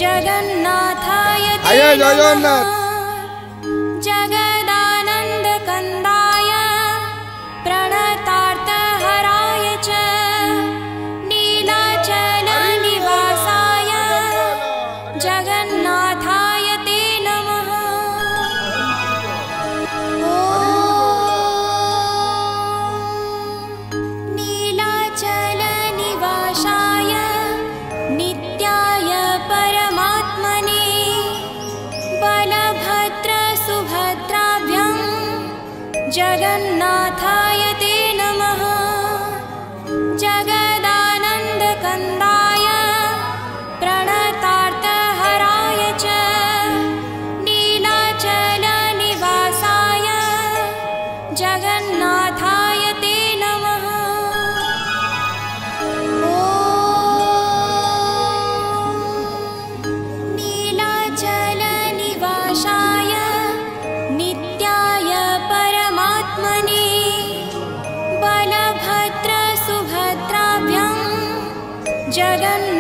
जगन्नाथाय ते नमः जगदानन्दकन्दाय प्रणतार्थहराय च नीलाचलनिवासाय जगन्नाथाय ते नमः ॐ नीलाचलनिवासाय नित्याय परमात्मने बलभद्रसुभद्राभ्यां जगन्नाथाय ते नमः जगदानन्दकन्दाय प्रणतार्थहराय च नीलाचलनिवासाय जगन्नाथाय ते नमः ॐ नीलाचलनिवासाय नित्याय परमात्मने बलभद्रसुभद्राभ्यां जगन्नाथाय